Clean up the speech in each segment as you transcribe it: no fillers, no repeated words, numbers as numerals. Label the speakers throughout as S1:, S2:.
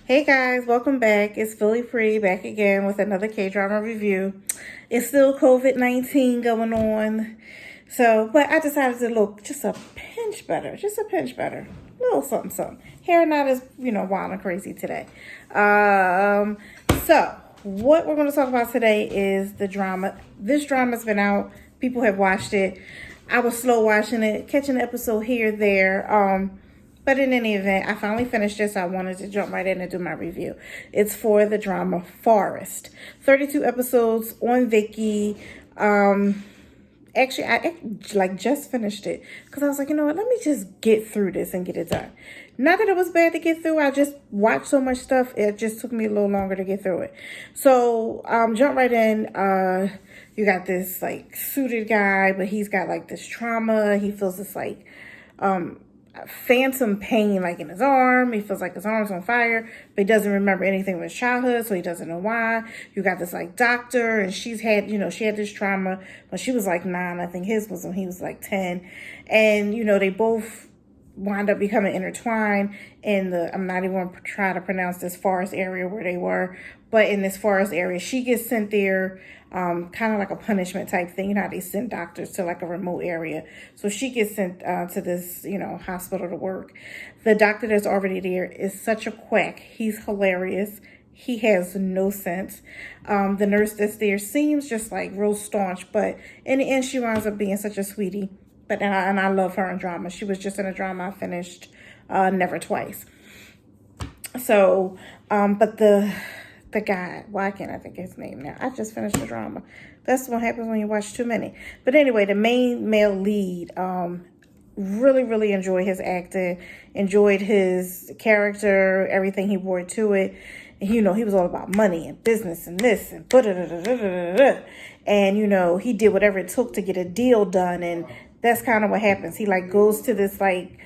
S1: Hey guys, welcome back. It's Philly Free back again with another K-drama review. It's still COVID-19 going on. But I decided to look just a pinch better. Just a pinch better. A little something, something. Hair not as, wild and crazy today. So, what we're going to talk about today is the drama. This drama's been out. People have watched it. I was slow watching it, catching an episode here, there. But in any event, I finally finished this. I wanted to jump right in and do my review. It's for the drama Forest. 32 episodes on Viki. Actually, I just finished it because I was like, you know what? Let me just get through this and get it done. Not that it was bad to get through. I just watched so much stuff. It just took me a little longer to get through it. So, jump right in. You got this like suited guy, but he's got like this trauma. He feels this like, phantom pain like in his arm. He feels like his arm's on fire, but he doesn't remember anything from his childhood, so he doesn't know why. You got this like doctor, and she had this trauma when she was like 9. I think his was when he was like 10. And they both wound up becoming intertwined in I'm not even going to try to pronounce this forest area where they were, but in this forest area, she gets sent there, kind of like a punishment type thing. You know how they send doctors to like a remote area. So she gets sent to this, hospital to work. The doctor that's already there is such a quack. He's hilarious. He has no sense. The nurse that's there seems just like real staunch, but in the end, she winds up being such a sweetie. But and I love her in drama. She was just in a drama I finished, Never Twice. So, but the guy, why can't I think of his name now? I just finished the drama. That's what happens when you watch too many. But anyway, the main male lead, really, really enjoyed his acting, enjoyed his character, everything he brought to it. And, he was all about money and business and this and and, he did whatever it took to get a deal done. And that's kind of what happens. He like goes to this like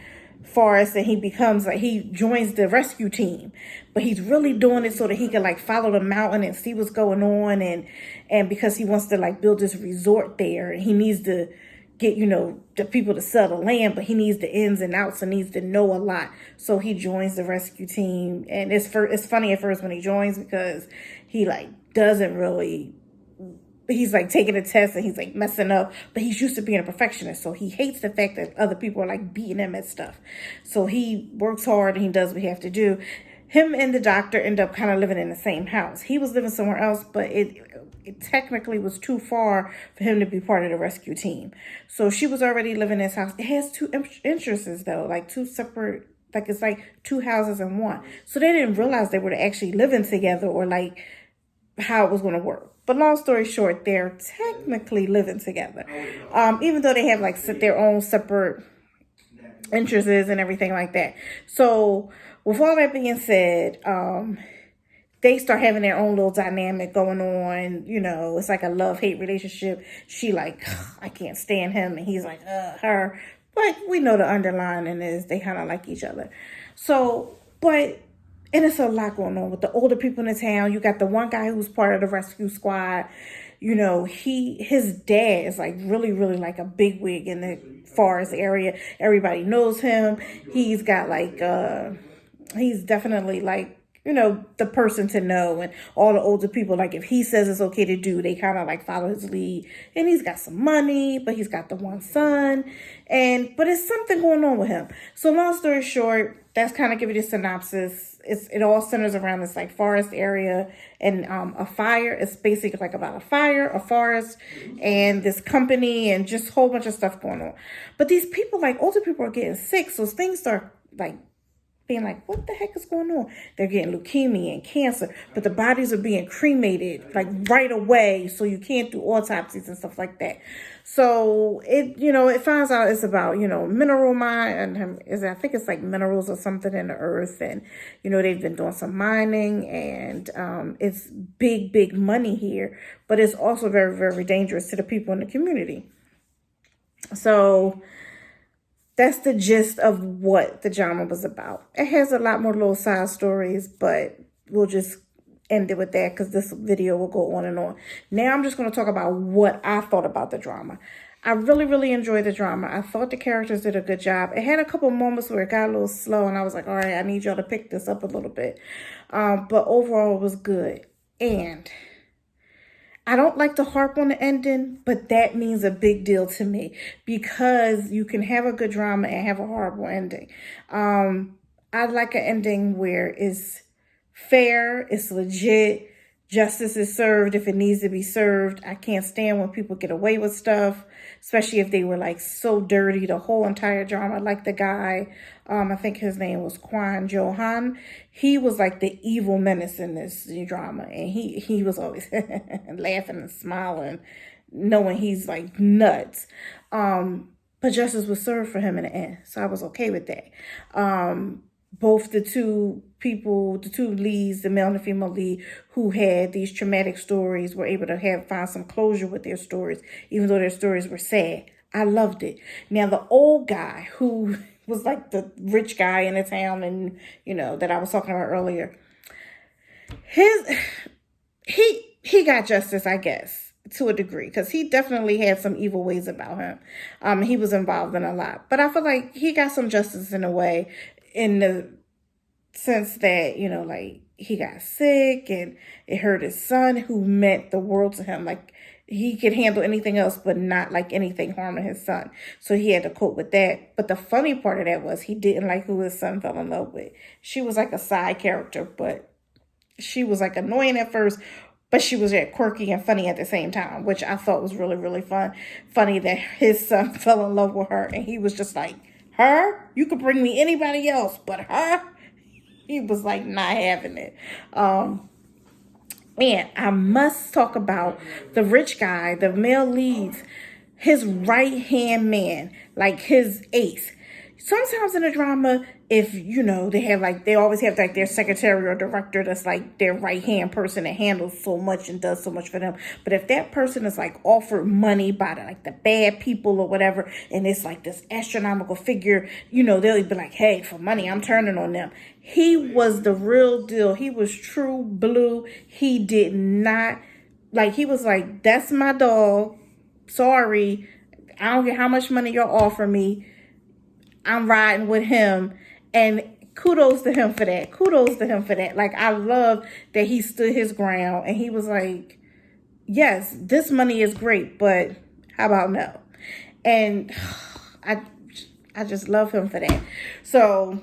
S1: forest and he becomes like, he joins the rescue team, but he's really doing it so that he can like follow the mountain and see what's going on. And because he wants to like build this resort there, and he needs to get, the people to sell the land, but he needs the ins and outs and needs to know a lot. So he joins the rescue team. And it's funny at first when he joins because he like doesn't really, he's like taking a test and he's like messing up, but he's used to being a perfectionist. So he hates the fact that other people are like beating him at stuff. So he works hard and he does what he has to do. Him and the doctor end up kind of living in the same house. He was living somewhere else, but it technically was too far for him to be part of the rescue team. So she was already living in his house. It has two entrances though, like two separate, like it's like two houses in one. So they didn't realize they were actually living together or like how it was going to work. But long story short, they're technically living together. Even though they have like their own separate entrances and everything like that. So with all that being said, they start having their own little dynamic going on. It's like a love-hate relationship. She like, I can't stand him. And he's like, her. But we know the underlying is they kind of like each other. So, and it's a lot going on with the older people in the town. You got the one guy who's part of the rescue squad. His dad is like really, really like a bigwig in the forest area. Everybody knows him. He's got like, he's definitely like, the person to know. And all the older people, like if he says it's okay to do, they kind of like follow his lead. And he's got some money, but he's got the one son. But it's something going on with him. So long story short, that's kind of giving you a synopsis. It all centers around this like forest area and a fire. It's basically like about a fire, a forest, and this company and just a whole bunch of stuff going on. But these people, like older people, are getting sick. So things start like being like, what the heck is going on? They're getting leukemia and cancer, but the bodies are being cremated like right away. So you can't do autopsies and stuff like that. So it finds out it's about, mineral mine and I think it's like minerals or something in the earth. And, they've been doing some mining and it's big, big money here, but it's also very, very dangerous to the people in the community. So that's the gist of what the drama was about. It has a lot more little side stories, but we'll just end it with that because this video will go on and on. Now I'm just going to talk about what I thought about the drama. I really, really enjoyed the drama. I thought the characters did a good job. It had a couple moments where it got a little slow, and I was like, all right, I need y'all to pick this up a little bit. But overall, it was good. And I don't like to harp on the ending, but that means a big deal to me because you can have a good drama and have a horrible ending. I like an ending where it's fair, it's legit, justice is served if it needs to be served. I can't stand when people get away with stuff, especially if they were like so dirty the whole entire drama. Like the guy, I think his name was Kwan Johan. He was like the evil menace in this drama, and he was always laughing and smiling, knowing he's like nuts. But justice was served for him in the end, so I was okay with that. Both the two people, the two leads, the male and the female lead, who had these traumatic stories, were able to find some closure with their stories, even though their stories were sad. I loved it. Now, the old guy who was like the rich guy in the town, and that I was talking about earlier, he got justice, I guess, to a degree, because he definitely had some evil ways about him. He was involved in a lot, but I feel like he got some justice in a way, in the sense that, like, he got sick and it hurt his son, who meant the world to him. Like, he could handle anything else, but not like anything harming his son. So he had to cope with that. But the funny part of that was he didn't like who his son fell in love with. She was like a side character, but she was like annoying at first, but she was quirky and funny at the same time, which I thought was really, really funny that his son fell in love with her. And he was just like, her? You could bring me anybody else, but her? He was like not having it. And I must talk about the rich guy, the male leads, his right-hand man, like his ace. Sometimes in a drama, if, they always have like their secretary or director that's like their right-hand person that handles so much and does so much for them. But if that person is like offered money by the bad people or whatever, and it's like this astronomical figure, they'll be like, hey, for money, I'm turning on them. He was the real deal. He was true blue. He did not, he was like, that's my dog. Sorry. I don't care how much money you'll offer me. I'm riding with him, and kudos to him for that. Kudos to him for that. Like, I love that he stood his ground, and he was like, yes, this money is great, but how about no? And I just love him for that. So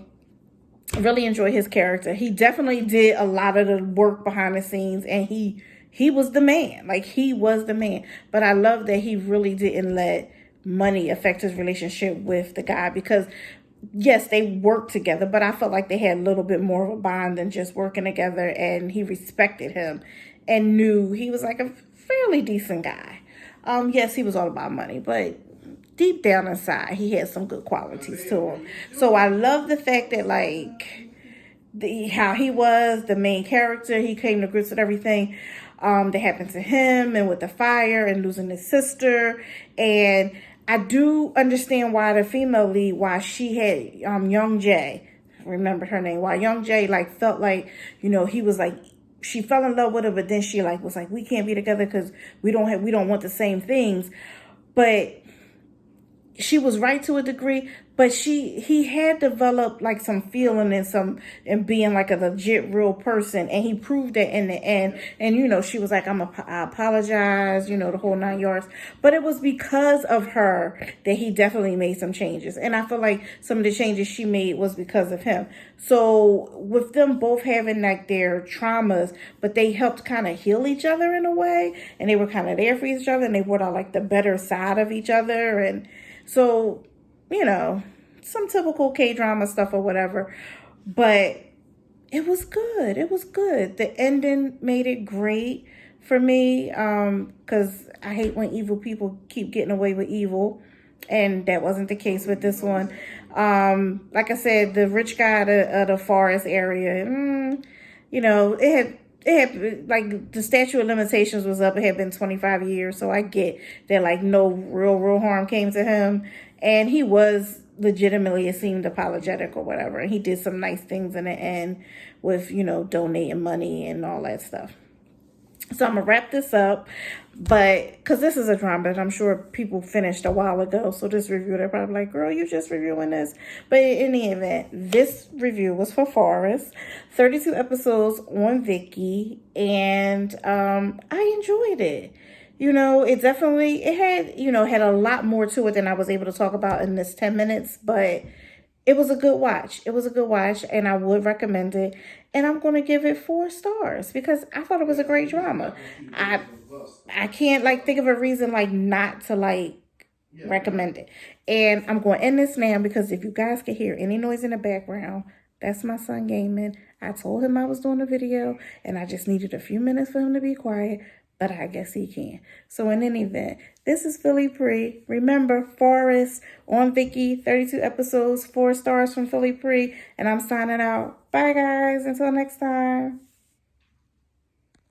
S1: really enjoy his character. He definitely did a lot of the work behind the scenes, and he was the man. Like, he was the man. But I love that he really didn't let money affect his relationship with the guy, because yes, they worked together, but I felt like they had a little bit more of a bond than just working together, and he respected him and knew he was like a fairly decent guy. Yes, he was all about money, but deep down inside, he had some good qualities to him. So I love the fact that how he was the main character. He came to grips with everything that happened to him, and with the fire and losing his sister. And I do understand why the female lead, why she had Young Jae, remember her name, why Young Jae felt like, he was like, she fell in love with her, but then she was like, we can't be together because we don't want the same things. But she was right to a degree, but he had developed some feeling and being like a legit real person, and he proved that in the end. And she was like, I apologize, the whole 9 yards. But it was because of her that he definitely made some changes, and I feel like some of the changes she made was because of him. So with them both having their traumas, but they helped kind of heal each other in a way, and they were kind of there for each other, and they brought out the better side of each other. And so, some typical K-drama stuff or whatever, but it was good. It was good. The ending made it great for me, because I hate when evil people keep getting away with evil, and that wasn't the case with this one. Like I said, the rich guy of the forest area, it had the statute of limitations was up. It had been 25 years. So I get that no real harm came to him. And he was legitimately, it seemed, apologetic or whatever. And he did some nice things in the end with, donating money and all that stuff. So I'm gonna wrap this up, but because this is a drama that I'm sure people finished a while ago, so this review, they're probably like, girl, you just reviewing this. But in any event, this review was for Forrest, 32 episodes on Viki, and I enjoyed it. You know, it definitely, it had, you know, had a lot more to it than I was able to talk about in this 10 minutes, but it was a good watch. It was a good watch, and I would recommend it. And I'm going to give it 4 stars because I thought it was a great drama. I can't like think of a reason like not to like recommend it. And I'm going to end this now because if you guys can hear any noise in the background, that's my son gaming. I told him I was doing a video and I just needed a few minutes for him to be quiet, but I guess he can. So in any event, this is Philly Pre. Remember, Forrest on Viki, 32 episodes, 4 stars from Philly Pre, and I'm signing out. Bye, guys. Until next time.